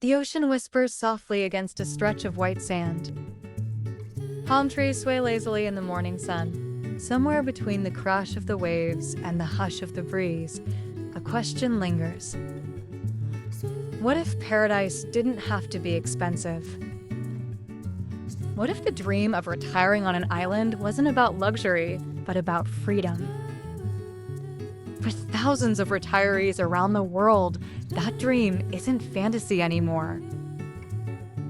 The ocean whispers softly against a stretch of white sand. Palm trees sway lazily in the morning sun. Somewhere between the crash of the waves and the hush of the breeze, a question lingers. What if paradise didn't have to be expensive? What if the dream of retiring on an island wasn't about luxury, but about freedom? For thousands of retirees around the world, that dream isn't fantasy anymore.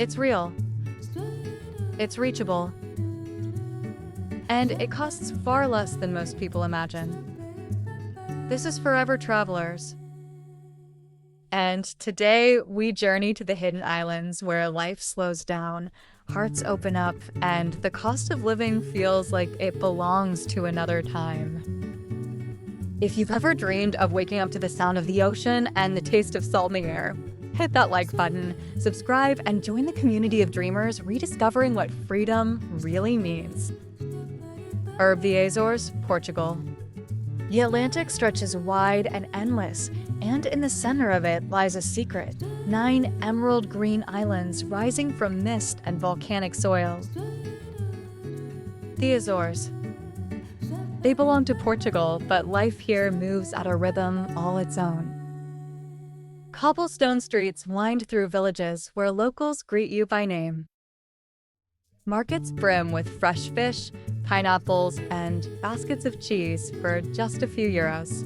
It's real. It's reachable. And it costs far less than most people imagine. This is Forever Travelers. And today we journey to the hidden islands where life slows down, hearts open up, and the cost of living feels like it belongs to another time. If you've ever dreamed of waking up to the sound of the ocean and the taste of salt in the air, hit that like button, subscribe, and join the community of dreamers rediscovering what freedom really means. The Azores, Portugal. The Atlantic stretches wide and endless, and in the center of it lies a secret: 9 emerald green islands rising from mist and volcanic soil. The Azores. They belong to Portugal, but life here moves at a rhythm all its own. Cobblestone streets wind through villages where locals greet you by name. Markets brim with fresh fish, pineapples, and baskets of cheese for just a few euros.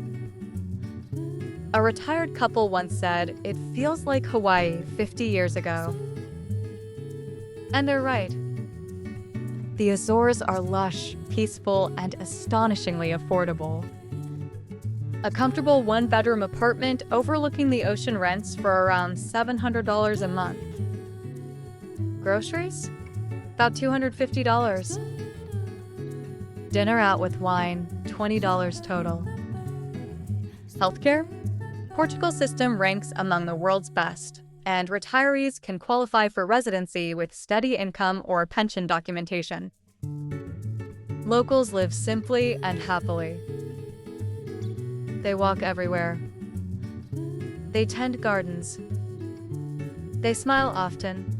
A retired couple once said, "It feels like Hawaii 50 years ago." And they're right. The Azores are lush, peaceful, and astonishingly affordable. A comfortable one-bedroom apartment overlooking the ocean rents for around $700 a month. Groceries? About $250. Dinner out with wine, $20 total. Healthcare? Portugal's system ranks among the world's best, and retirees can qualify for residency with steady income or pension documentation. Locals live simply and happily. They walk everywhere. They tend gardens. They smile often.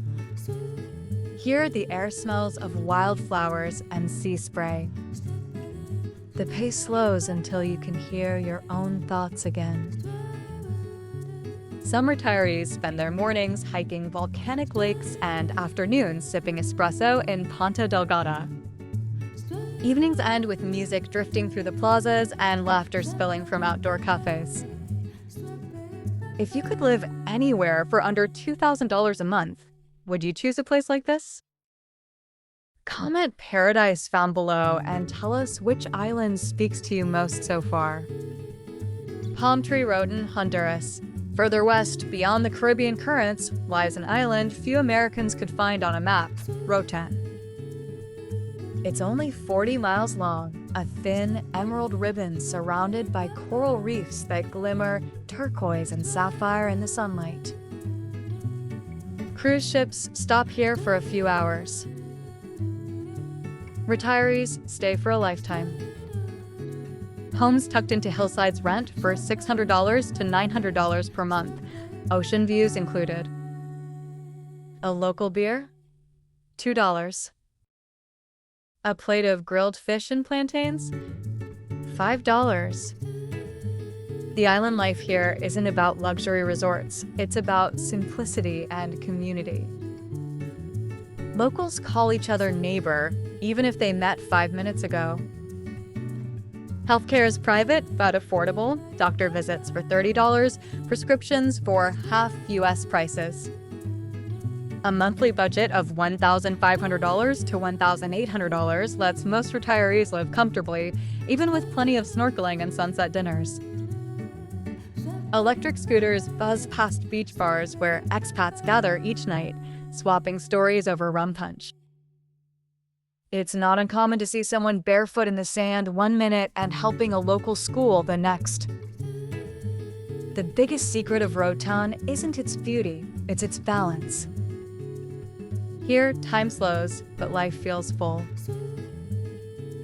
Here, the air smells of wildflowers and sea spray. The pace slows until you can hear your own thoughts again. Some retirees spend their mornings hiking volcanic lakes and afternoons sipping espresso in Ponta Delgada. Evenings end with music drifting through the plazas and laughter spilling from outdoor cafes. If you could live anywhere for under $2,000 a month, would you choose a place like this? Comment Paradise found below and tell us which island speaks to you most so far. Palm Tree Road in Honduras. Further west, beyond the Caribbean currents, lies an island few Americans could find on a map, Roatan. It's only 40 miles long, a thin emerald ribbon surrounded by coral reefs that glimmer turquoise and sapphire in the sunlight. Cruise ships stop here for a few hours. Retirees stay for a lifetime. Homes tucked into hillsides rent for $600 to $900 per month, ocean views included. A local beer? $2. A plate of grilled fish and plantains? $5. The island life here isn't about luxury resorts, it's about simplicity and community. Locals call each other neighbor, even if they met 5 minutes ago. Healthcare is private but affordable. Doctor visits for $30, prescriptions for half US prices. A monthly budget of $1,500 to $1,800 lets most retirees live comfortably, even with plenty of snorkeling and sunset dinners. Electric scooters buzz past beach bars where expats gather each night, swapping stories over rum punch. It's not uncommon to see someone barefoot in the sand 1 minute and helping a local school the next. The biggest secret of Roatan isn't its beauty, it's its balance. Here, time slows, but life feels full.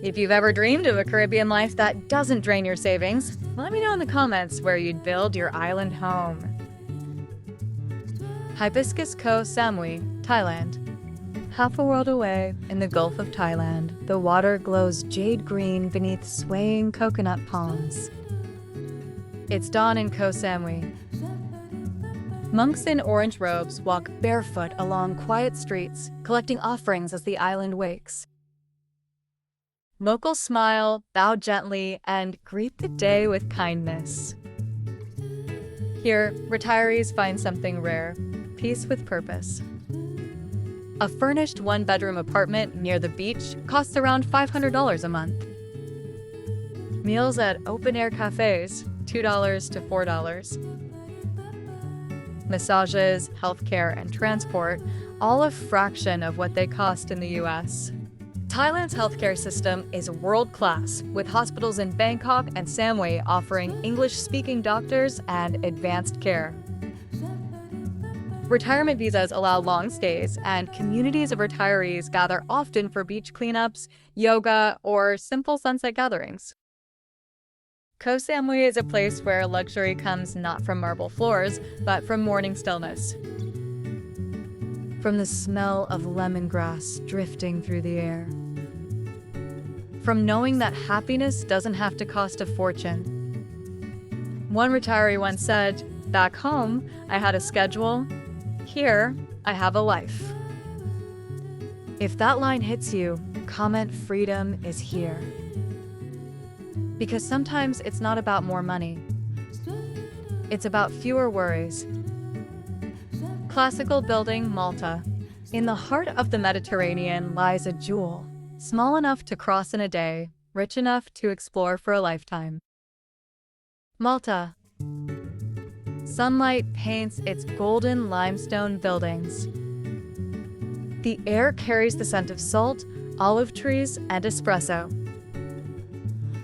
If you've ever dreamed of a Caribbean life that doesn't drain your savings, let me know in the comments where you'd build your island home. Hibiscus Koh Samui, Thailand. Half a world away, in the Gulf of Thailand, the water glows jade green beneath swaying coconut palms. It's dawn in Koh Samui. Monks in orange robes walk barefoot along quiet streets, collecting offerings as the island wakes. Locals smile, bow gently, and greet the day with kindness. Here, retirees find something rare: peace with purpose. A furnished one-bedroom apartment near the beach costs around $500 a month. Meals at open-air cafes, $2 to $4. Massages, healthcare, and transport, all a fraction of what they cost in the US. Thailand's healthcare system is world-class, with hospitals in Bangkok and Samui offering English-speaking doctors and advanced care. Retirement visas allow long stays, and communities of retirees gather often for beach cleanups, yoga, or simple sunset gatherings. Koh Samui is a place where luxury comes not from marble floors, but from morning stillness. From the smell of lemongrass drifting through the air. From knowing that happiness doesn't have to cost a fortune. One retiree once said, "Back home, I had a schedule. Here, I have a life." If that line hits you, comment "Freedom is here." Because sometimes it's not about more money. It's about fewer worries. Classical building, Malta. In the heart of the Mediterranean lies a jewel, small enough to cross in a day, rich enough to explore for a lifetime. Malta. Sunlight paints its golden limestone buildings. The air carries the scent of salt, olive trees, and espresso.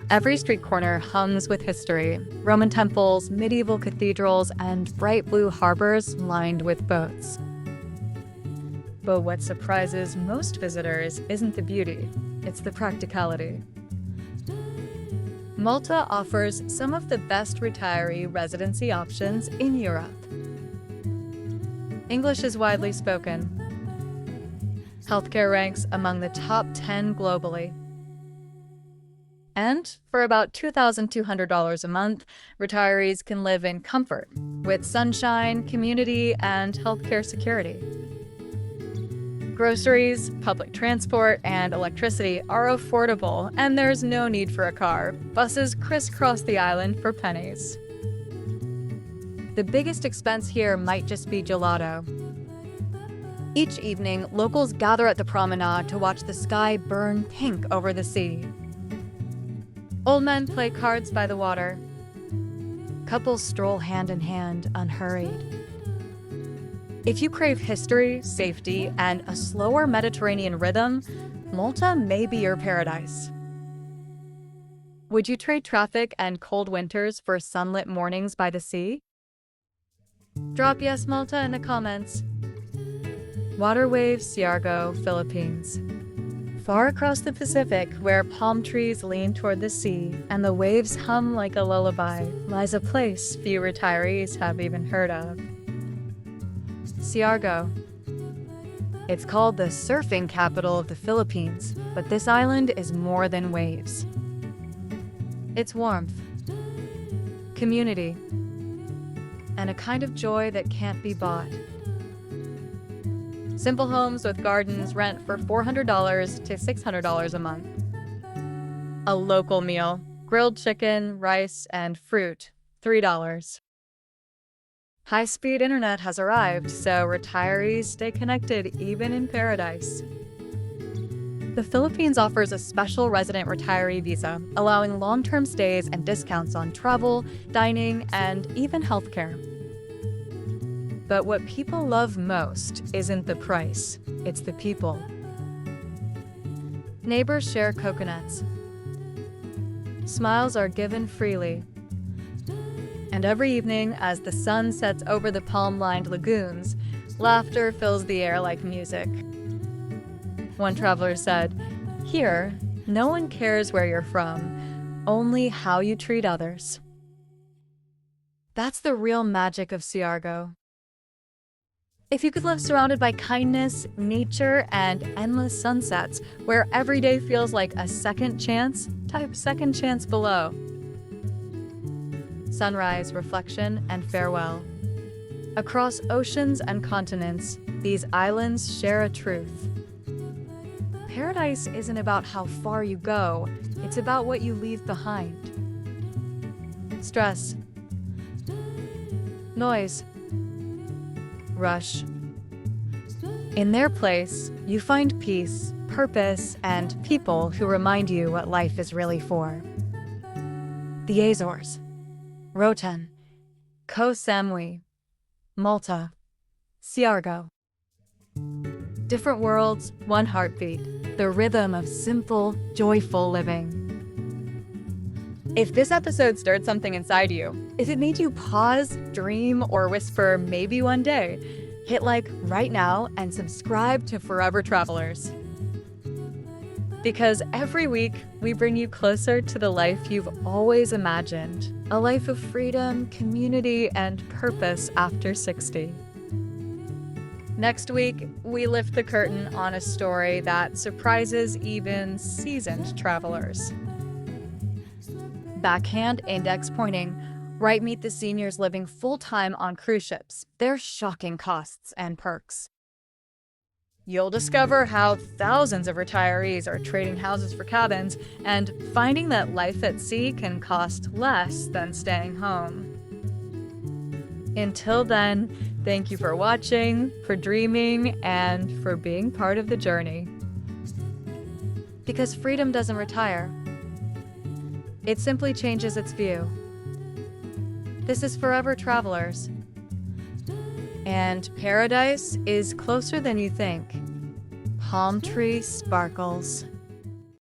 Every street corner hums with history: Roman temples, medieval cathedrals, and bright blue harbors lined with boats. But what surprises most visitors isn't the beauty, it's the practicality. Malta offers some of the best retiree residency options in Europe. English is widely spoken. Healthcare ranks among the top 10 globally. And for about $2,200 a month, retirees can live in comfort, with sunshine, community, and healthcare security. Groceries, public transport, and electricity are affordable, and there's no need for a car. Buses crisscross the island for pennies. The biggest expense here might just be gelato. Each evening, locals gather at the promenade to watch the sky burn pink over the sea. Old men play cards by the water. Couples stroll hand in hand, unhurried. If you crave history, safety, and a slower Mediterranean rhythm, Malta may be your paradise. Would you trade traffic and cold winters for sunlit mornings by the sea? Drop "Yes, Malta" in the comments. Water waves, Siargao, Philippines. Far across the Pacific, where palm trees lean toward the sea and the waves hum like a lullaby, lies a place few retirees have even heard of. Siargao. It's called the surfing capital of the Philippines, but this island is more than waves. It's warmth, community, and a kind of joy that can't be bought. Simple homes with gardens rent for $400 to $600 a month. A local meal, grilled chicken, rice, and fruit, $3. High-speed internet has arrived, so retirees stay connected even in paradise. The Philippines offers a special resident retiree visa, allowing long-term stays and discounts on travel, dining, and even healthcare. But what people love most isn't the price, it's the people. Neighbors share coconuts. Smiles are given freely. And every evening, as the sun sets over the palm-lined lagoons, laughter fills the air like music. One traveler said, "Here, no one cares where you're from, only how you treat others." That's the real magic of Siargao. If you could live surrounded by kindness, nature, and endless sunsets, where every day feels like a second chance, type second chance below. Sunrise, reflection, and farewell. Across oceans and continents, these islands share a truth. Paradise isn't about how far you go, it's about what you leave behind. Stress, noise, rush. In their place, you find peace, purpose, and people who remind you what life is really for. The Azores, Roten, Koh Samui, Malta, Siargao. Different worlds, one heartbeat, the rhythm of simple, joyful living. If this episode stirred something inside you, if it made you pause, dream, or whisper maybe one day, hit like right now and subscribe to Forever Travelers. Because every week, we bring you closer to the life you've always imagined, a life of freedom, community, and purpose after 60. Next week, we lift the curtain on a story that surprises even seasoned travelers. Backhand index pointing, right meet the seniors living full-time on cruise ships, their shocking costs and perks. You'll discover how thousands of retirees are trading houses for cabins and finding that life at sea can cost less than staying home. Until then, thank you for watching, for dreaming, and for being part of the journey. Because freedom doesn't retire. It simply changes its view. This is Forever Travelers. And paradise is closer than you think. Palm tree sparkles.